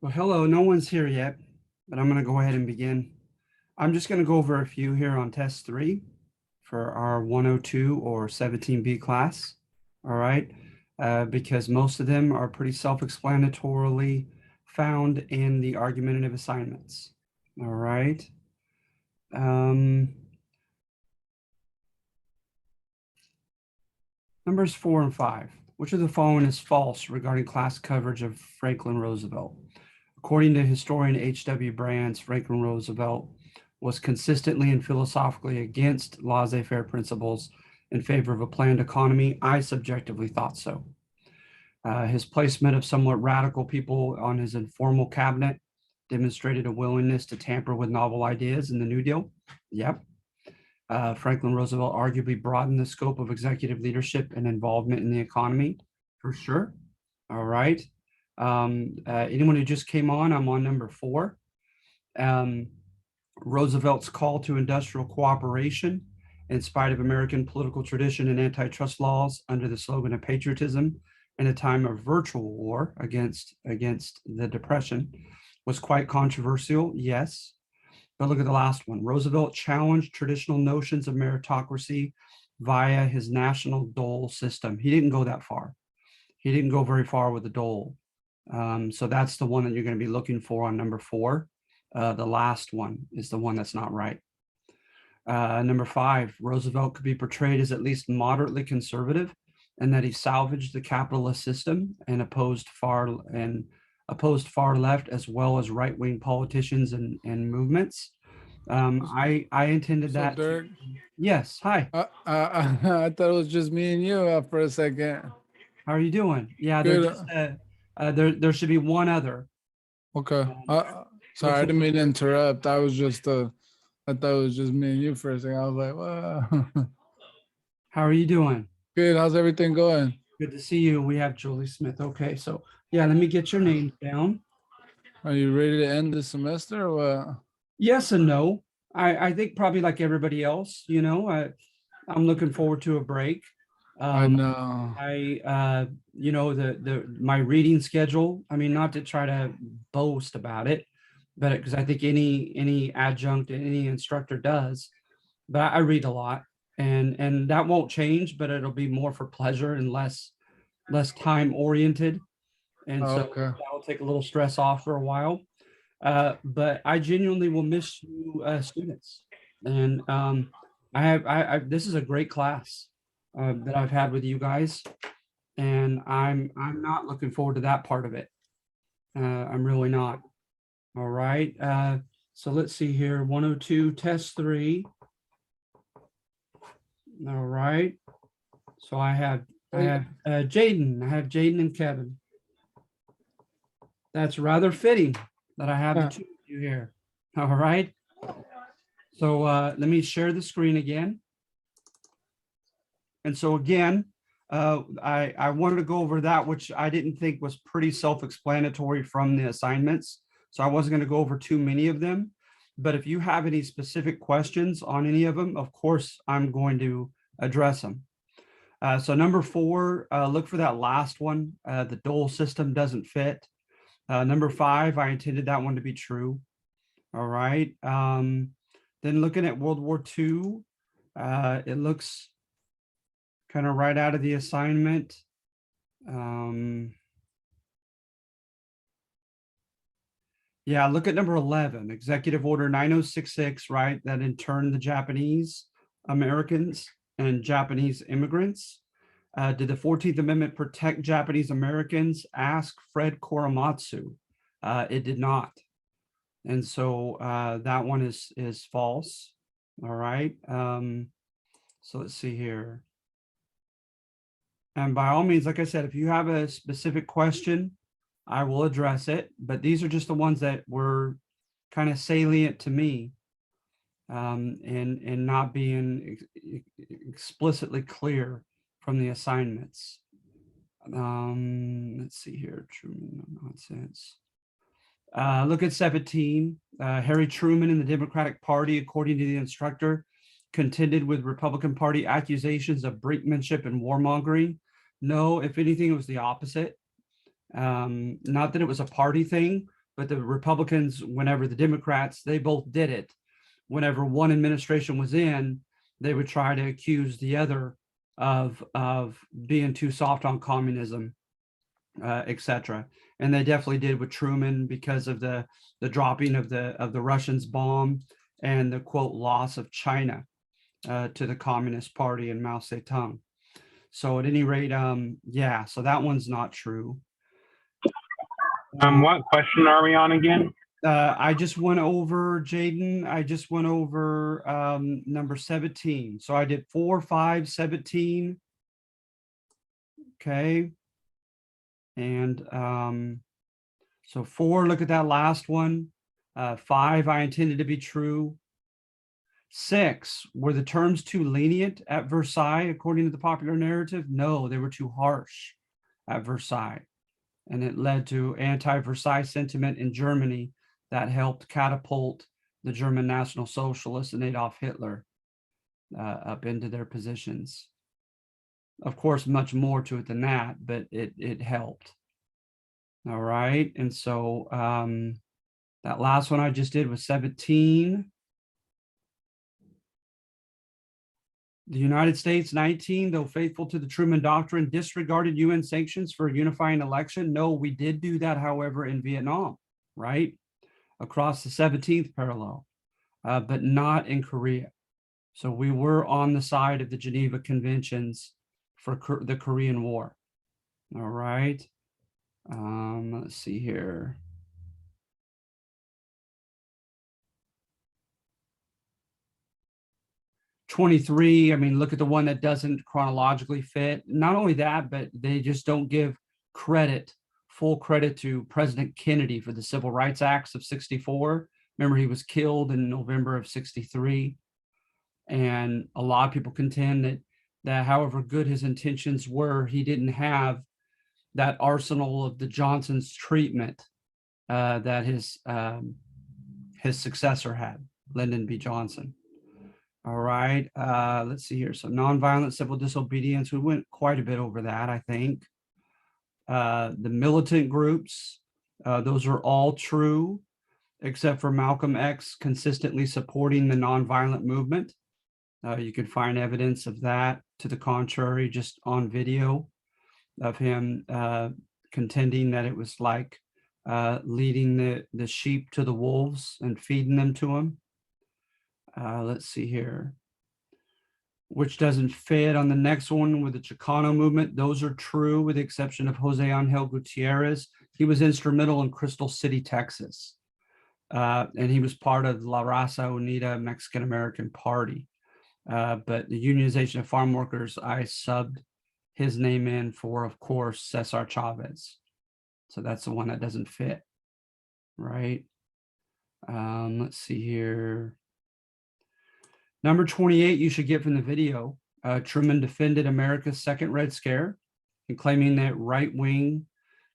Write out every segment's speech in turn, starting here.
Well, hello, no one's here yet, but I'm going to go ahead and begin. I'm just going to go over a few here on test three for our 102 or 17B class. All right. Because most of them are pretty self-explanatorily found in the argumentative assignments. All right. Numbers 4 and 5. Which of the following is false regarding class coverage of Franklin Roosevelt? According to historian H.W. Brands, Franklin Roosevelt was consistently and philosophically against laissez-faire principles in favor of a planned economy. I subjectively thought so. His placement of somewhat radical people on his informal cabinet demonstrated a willingness to tamper with novel ideas in the New Deal. Yep. Franklin Roosevelt arguably broadened the scope of executive leadership and involvement in the economy, for sure. All right. Anyone who just came on, I'm on number 4. Roosevelt's call to industrial cooperation in spite of American political tradition and antitrust laws under the slogan of patriotism in a time of virtual war against the Depression was quite controversial, yes. But look at the last one. Roosevelt challenged traditional notions of meritocracy via his national dole system. He didn't go that far. He didn't go very far with the dole. So that's the one that you're going to be looking for on number 4. The last one is the one that's not right. Number 5, Roosevelt could be portrayed as at least moderately conservative, and that he salvaged the capitalist system and opposed far left as well as right-wing politicians and movements. I intended that. Dirk, Yes. Hi. I thought it was just me and you for a second. How are you doing? Yeah. Good. There should be one other. Okay. Sorry, I didn't mean to interrupt. I thought it was just me and you for a second. I was like, well. How are you doing? Good. How's everything going? Good to see you. We have Julie Smith. Okay, so yeah, let me get your name down. Are you ready to end the semester or what? Yes and no. I think probably like everybody else, I'm looking forward to a break. I know. My reading schedule, I mean, not to try to boast about it, but because I think any adjunct, any instructor does, but I read a lot and that won't change, but it'll be more for pleasure and less time oriented. And so that'll take a little stress off for a while. But I genuinely will miss you, students. And this is a great class that I've had with you guys, and I'm not looking forward to that part of it. I'm really not. All right. So let's see here. 102 test 3. All right. So I have Jaden. I have Jaden and Kevin. That's rather fitting that I have the two of you here. All right. So let me share the screen again. And so again, I wanted to go over that, which I didn't think was pretty self-explanatory from the assignments. So I wasn't going to go over too many of them. But if you have any specific questions on any of them, of course, I'm going to address them. So number 4, look for that last one. The dole system doesn't fit. Number 5, I intended that one to be true. All right. Then looking at World War II, it looks kind of right out of the assignment. Yeah, look at number 11, Executive Order 9066, right? That interned the Japanese Americans and Japanese immigrants. Did the 14th Amendment protect Japanese Americans? Ask Fred Korematsu. It did not. And so that one is false. All right. So let's see here. And by all means, like I said, if you have a specific question, I will address it. But these are just the ones that were kind of salient to me and not being explicitly clear from the assignments. Let's see here. Truman, nonsense. Look at 17. Harry Truman in the Democratic Party, according to the instructor, contended with Republican Party accusations of brinkmanship and warmongering. No, if anything, it was the opposite. Not that it was a party thing, but the Republicans, whenever the Democrats, they both did it. Whenever one administration was in, they would try to accuse the other of being too soft on communism, etc. And they definitely did with Truman because of the dropping of the Russians' bomb and the quote loss of China to the Communist Party and Mao Zedong. So at any rate, yeah, so that one's not true. What question are we on again? I just went over, Jaden, I just went over number 17. So I did 4, 5, 17. Okay. And so 4, look at that last one. 5, I intended to be true. 6, were the terms too lenient at Versailles, according to the popular narrative? No, they were too harsh at Versailles. And it led to anti-Versailles sentiment in Germany that helped catapult the German National Socialists and Adolf Hitler up into their positions. Of course, much more to it than that, but it helped. All right, and so that last one I just did was 17. The United States, 19, though faithful to the Truman Doctrine, disregarded UN sanctions for a unifying election. No, we did do that, however, in Vietnam, right? Across the 17th parallel, but not in Korea. So we were on the side of the Geneva Conventions for the Korean War. All right. Let's see here. '23, I mean, look at the one that doesn't chronologically fit. Not only that, but they just don't give credit, full credit to President Kennedy for the Civil Rights Acts of '64. Remember, he was killed in November of '63. And a lot of people contend that however good his intentions were, he didn't have that arsenal of the Johnson's treatment that his successor had, Lyndon B. Johnson. All right, let's see here. So nonviolent civil disobedience, we went quite a bit over that, I think. The militant groups, those are all true, except for Malcolm X consistently supporting the nonviolent movement. You can find evidence of that to the contrary, just on video of him contending that it was like leading the sheep to the wolves and feeding them to him. Let's see here, which doesn't fit on the next one with the Chicano movement. Those are true with the exception of Jose Angel Gutierrez. He was instrumental in Crystal City, Texas. And he was part of La Raza Unida Mexican-American Party. But the unionization of farm workers, I subbed his name in for, of course, Cesar Chavez. So that's the one that doesn't fit, right? Let's see here. Number 28, you should get from the video. Truman defended America's second Red Scare and claiming that right-wing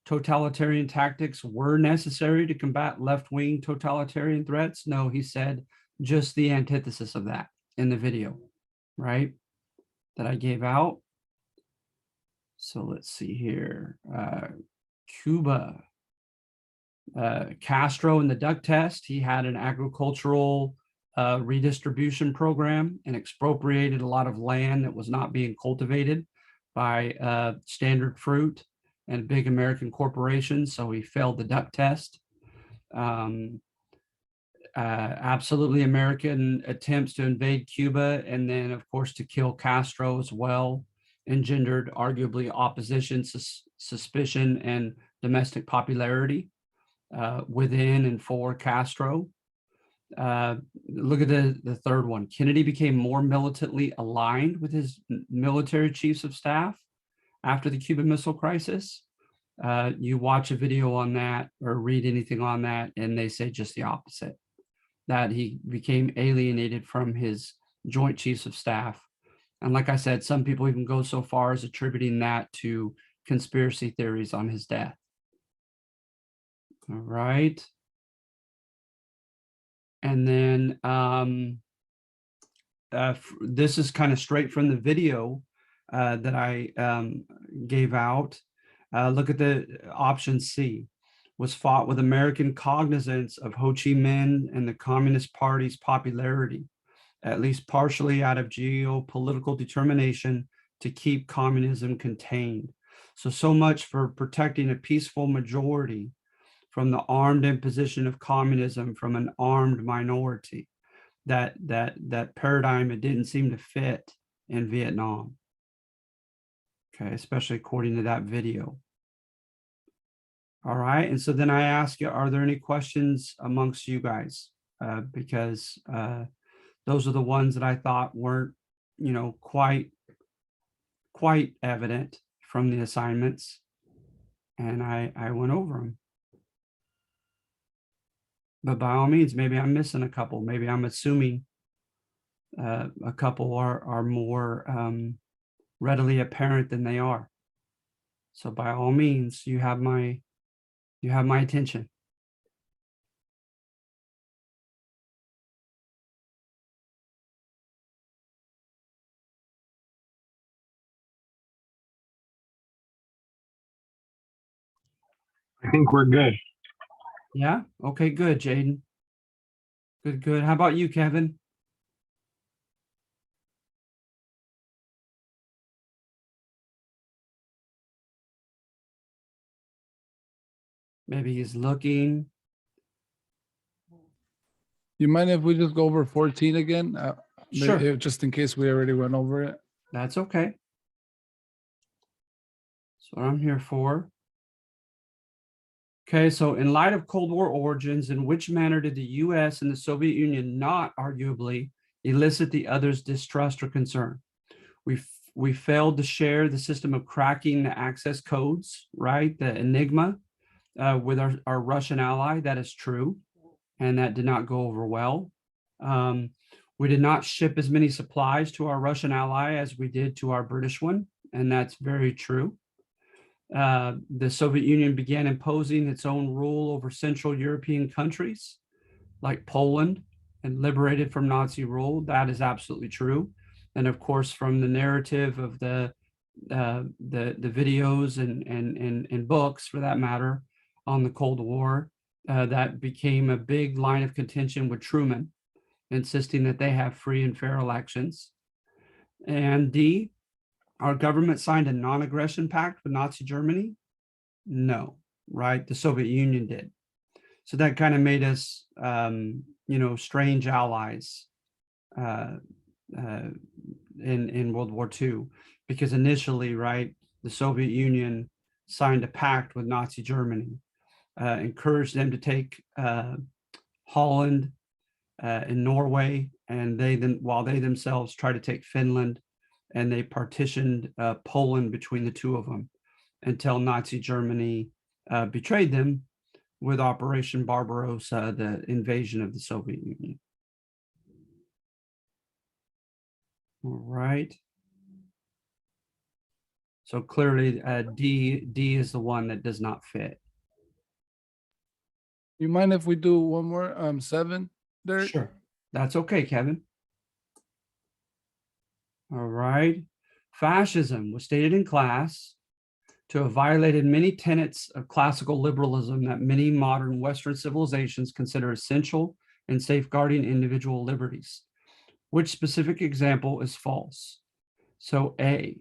totalitarian tactics were necessary to combat left-wing totalitarian threats. No, he said just the antithesis of that in the video, right? That I gave out. So let's see here. Cuba. Castro in the duck test, he had an agricultural redistribution program and expropriated a lot of land that was not being cultivated by Standard Fruit and big American corporations. So he failed the duck test. Absolutely American attempts to invade Cuba and then, of course, to kill Castro as well engendered arguably opposition, suspicion, and domestic popularity within and for Castro. Look at the third one. Kennedy became more militantly aligned with his military chiefs of staff after the Cuban Missile Crisis. You watch a video on that or read anything on that, and they say just the opposite, that he became alienated from his Joint Chiefs of Staff. And like I said, some people even go so far as attributing that to conspiracy theories on his death. All right. And then this is kind of straight from the video that I gave out. Look at the option C. was fought with American cognizance of Ho Chi Minh and the Communist Party's popularity, at least partially out of geopolitical determination to keep communism contained. So much for protecting a peaceful majority from the armed imposition of communism from an armed minority. That paradigm, it didn't seem to fit in Vietnam. Okay, especially according to that video. All right, and so then I ask you, are there any questions amongst you guys? Because those are the ones that I thought weren't, quite evident from the assignments, and I went over them. But by all means, maybe I'm missing a couple. Maybe I'm assuming a couple are more readily apparent than they are. So by all means, you have my attention. I think we're good. Yeah. Okay. Good, Jaden. Good. How about you, Kevin? Maybe he's looking. You mind if we just go over 14 again? Sure. Just in case we already went over it. That's okay. That's what I'm here for. Okay, so in light of Cold War origins, in which manner did the US and the Soviet Union not arguably elicit the other's distrust or concern? We failed to share the system of cracking the access codes, right? The Enigma with our Russian ally. That is true. And that did not go over well. We did not ship as many supplies to our Russian ally as we did to our British one. And that's very true. The Soviet Union began imposing its own rule over Central European countries like Poland and liberated from Nazi rule. That is absolutely true. And of course, from the narrative of the videos and books, for that matter, on the Cold War, that became a big line of contention with Truman, insisting that they have free and fair elections. And D, our government signed a non-aggression pact with Nazi Germany? No, right? The Soviet Union did. So that kind of made us, strange allies in World War II, because initially, right, the Soviet Union signed a pact with Nazi Germany, encouraged them to take Holland and Norway, and while they themselves tried to take Finland, and they partitioned Poland between the two of them until Nazi Germany betrayed them with Operation Barbarossa, the invasion of the Soviet Union. All right. So clearly D is the one that does not fit. You mind if we do one more 7 there? Sure. That's okay, Kevin. All right. Fascism was stated in class to have violated many tenets of classical liberalism that many modern Western civilizations consider essential in safeguarding individual liberties. Which specific example is false? So A,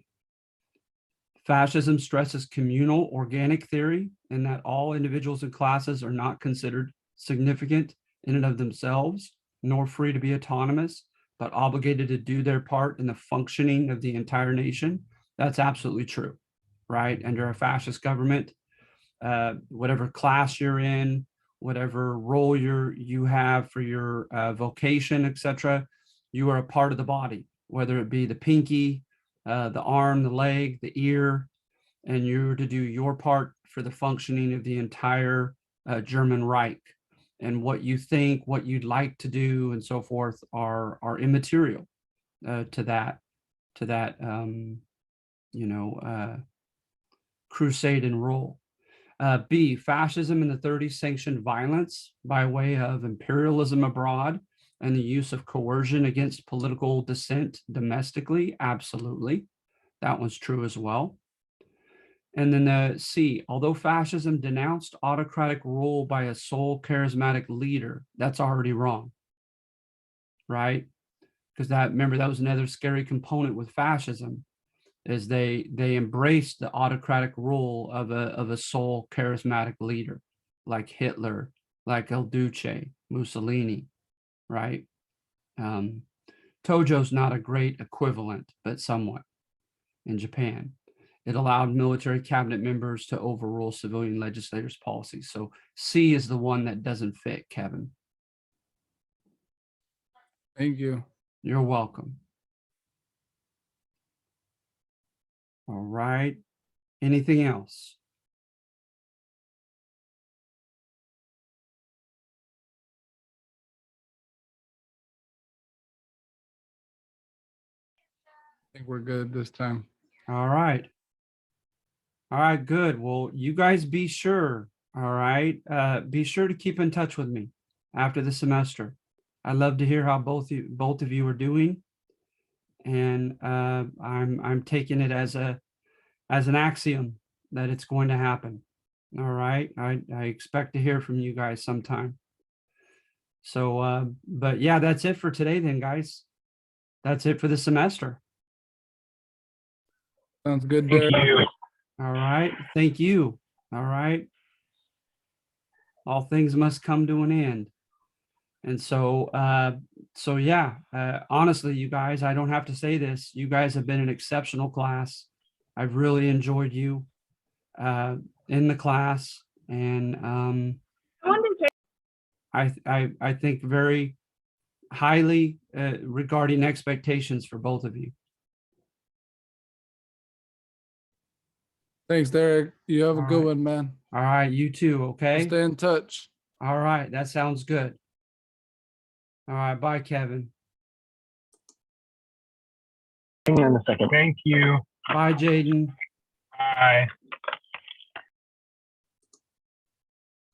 fascism stresses communal organic theory in that all individuals and classes are not considered significant in and of themselves, nor free to be autonomous, but obligated to do their part in the functioning of the entire nation. That's absolutely true, right? Under a fascist government, whatever class you're in, whatever role you have for your vocation, etc., you are a part of the body, whether it be the pinky, the arm, the leg, the ear, and you're to do your part for the functioning of the entire German Reich. And what you think, what you'd like to do, and so forth are immaterial to that crusade and role. B, fascism in the 30s sanctioned violence by way of imperialism abroad and the use of coercion against political dissent domestically. Absolutely. That one's true as well. And then C, although fascism denounced autocratic rule by a sole charismatic leader, that's already wrong, right? Because remember, that was another scary component with fascism, is they embraced the autocratic rule of a sole charismatic leader, like Hitler, like El Duce, Mussolini, right? Tojo's not a great equivalent, but somewhat in Japan. It allowed military cabinet members to overrule civilian legislators' policies. So C is the one that doesn't fit, Kevin. Thank you. You're welcome. All right. Anything else? I think we're good this time. All right. All right, good. Well, you guys be sure. All right. Be sure to keep in touch with me after the semester. I'd love to hear how both of you are doing. And I'm taking it as an axiom that it's going to happen. All right. I expect to hear from you guys sometime. So, but yeah, that's it for today then, guys. That's it for the semester. Sounds good, Thank Derek. you. All right. Thank you. All right. All things must come to an end. And so, yeah, honestly, you guys, I don't have to say this. You guys have been an exceptional class. I've really enjoyed you in the class, and I think very highly regarding expectations for both of you. Thanks, Derek. You have a All good right. one, man. All right, you too. Okay. Stay in touch. All right, that sounds good. All right, bye, Kevin. Hang on a second. Thank you. Bye, Jaden. Bye.